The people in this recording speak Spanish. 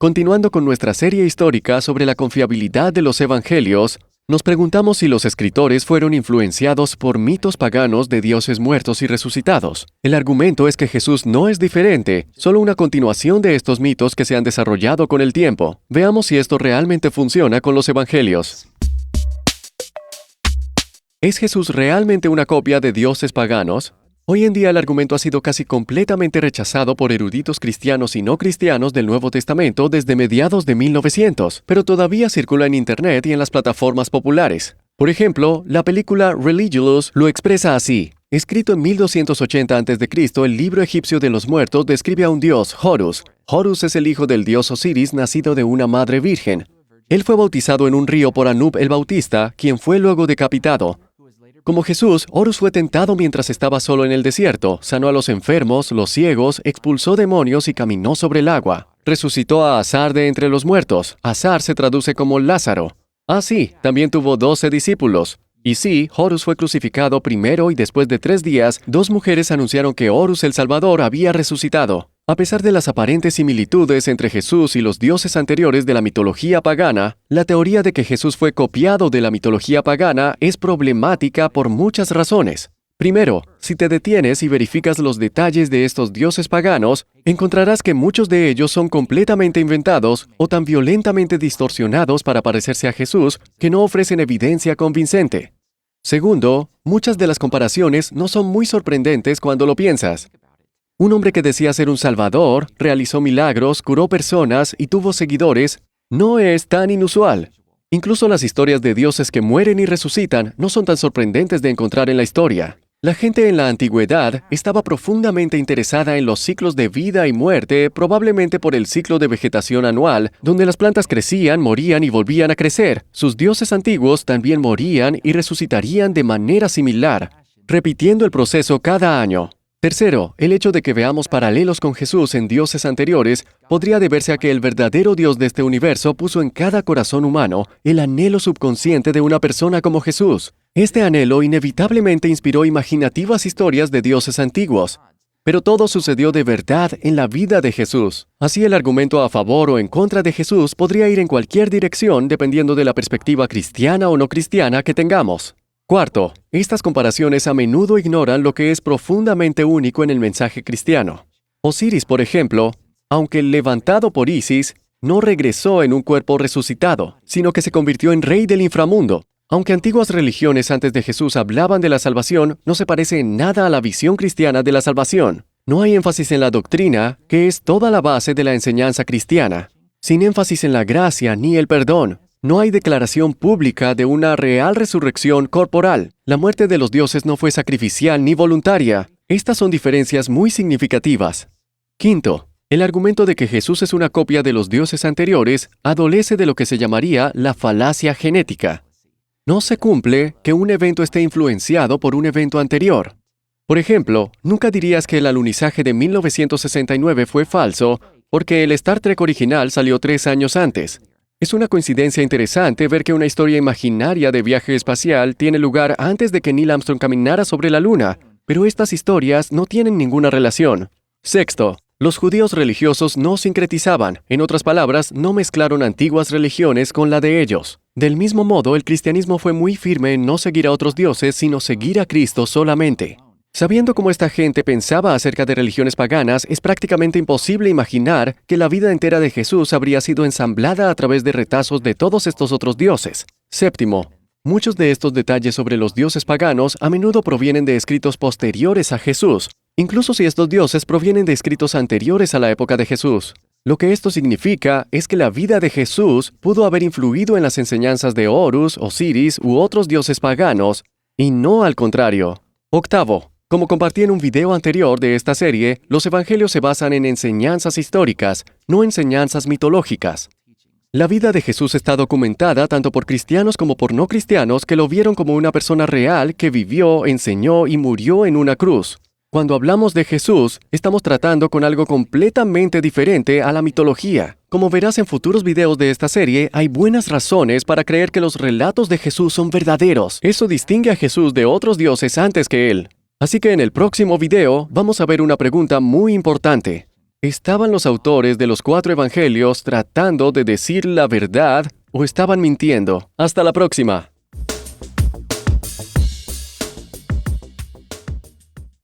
Continuando con nuestra serie histórica sobre la confiabilidad de los evangelios, nos preguntamos si los escritores fueron influenciados por mitos paganos de dioses muertos y resucitados. El argumento es que Jesús no es diferente, solo una continuación de estos mitos que se han desarrollado con el tiempo. Veamos si esto realmente funciona con los evangelios. ¿Es Jesús realmente una copia de dioses paganos? Hoy en día el argumento ha sido casi completamente rechazado por eruditos cristianos y no cristianos del Nuevo Testamento desde mediados de 1900, pero todavía circula en Internet y en las plataformas populares. Por ejemplo, la película Religious lo expresa así. Escrito en 1280 a.C., el libro egipcio de los muertos describe a un dios, Horus. Horus es el hijo del dios Osiris, nacido de una madre virgen. Él fue bautizado en un río por Anub el Bautista, quien fue luego decapitado. Como Jesús, Horus fue tentado mientras estaba solo en el desierto, sanó a los enfermos, los ciegos, expulsó demonios y caminó sobre el agua. Resucitó a Azar de entre los muertos. Azar se traduce como Lázaro. Sí, también tuvo 12 discípulos. Y sí, Horus fue crucificado primero y después de 3 días, 2 mujeres anunciaron que Horus el Salvador había resucitado. A pesar de las aparentes similitudes entre Jesús y los dioses anteriores de la mitología pagana, la teoría de que Jesús fue copiado de la mitología pagana es problemática por muchas razones. Primero, si te detienes y verificas los detalles de estos dioses paganos, encontrarás que muchos de ellos son completamente inventados o tan violentamente distorsionados para parecerse a Jesús que no ofrecen evidencia convincente. Segundo, muchas de las comparaciones no son muy sorprendentes cuando lo piensas. Un hombre que decía ser un salvador, realizó milagros, curó personas y tuvo seguidores, no es tan inusual. Incluso las historias de dioses que mueren y resucitan no son tan sorprendentes de encontrar en la historia. La gente en la antigüedad estaba profundamente interesada en los ciclos de vida y muerte, probablemente por el ciclo de vegetación anual, donde las plantas crecían, morían y volvían a crecer. Sus dioses antiguos también morían y resucitarían de manera similar, repitiendo el proceso cada año. Tercero, el hecho de que veamos paralelos con Jesús en dioses anteriores podría deberse a que el verdadero Dios de este universo puso en cada corazón humano el anhelo subconsciente de una persona como Jesús. Este anhelo inevitablemente inspiró imaginativas historias de dioses antiguos. Pero todo sucedió de verdad en la vida de Jesús. Así el argumento a favor o en contra de Jesús podría ir en cualquier dirección dependiendo de la perspectiva cristiana o no cristiana que tengamos. Cuarto, estas comparaciones a menudo ignoran lo que es profundamente único en el mensaje cristiano. Osiris, por ejemplo, aunque levantado por Isis, no regresó en un cuerpo resucitado, sino que se convirtió en rey del inframundo. Aunque antiguas religiones antes de Jesús hablaban de la salvación, no se parece en nada a la visión cristiana de la salvación. No hay énfasis en la doctrina, que es toda la base de la enseñanza cristiana, sin énfasis en la gracia ni el perdón. No hay declaración pública de una real resurrección corporal. La muerte de los dioses no fue sacrificial ni voluntaria. Estas son diferencias muy significativas. Quinto, el argumento de que Jesús es una copia de los dioses anteriores adolece de lo que se llamaría la falacia genética. No se cumple que un evento esté influenciado por un evento anterior. Por ejemplo, nunca dirías que el alunizaje de 1969 fue falso porque el Star Trek original salió 3 años antes. Es una coincidencia interesante ver que una historia imaginaria de viaje espacial tiene lugar antes de que Neil Armstrong caminara sobre la Luna, pero estas historias no tienen ninguna relación. Sexto, los judíos religiosos no sincretizaban, en otras palabras, no mezclaron antiguas religiones con la de ellos. Del mismo modo, el cristianismo fue muy firme en no seguir a otros dioses, sino seguir a Cristo solamente. Sabiendo cómo esta gente pensaba acerca de religiones paganas, es prácticamente imposible imaginar que la vida entera de Jesús habría sido ensamblada a través de retazos de todos estos otros dioses. Séptimo, muchos de estos detalles sobre los dioses paganos a menudo provienen de escritos posteriores a Jesús, incluso si estos dioses provienen de escritos anteriores a la época de Jesús. Lo que esto significa es que la vida de Jesús pudo haber influido en las enseñanzas de Horus, Osiris u otros dioses paganos, y no al contrario. Octavo, como compartí en un video anterior de esta serie, los evangelios se basan en enseñanzas históricas, no enseñanzas mitológicas. La vida de Jesús está documentada tanto por cristianos como por no cristianos que lo vieron como una persona real que vivió, enseñó y murió en una cruz. Cuando hablamos de Jesús, estamos tratando con algo completamente diferente a la mitología. Como verás en futuros videos de esta serie, hay buenas razones para creer que los relatos de Jesús son verdaderos. Eso distingue a Jesús de otros dioses antes que él. Así que en el próximo video vamos a ver una pregunta muy importante. ¿Estaban los autores de los 4 evangelios tratando de decir la verdad o estaban mintiendo? Hasta la próxima.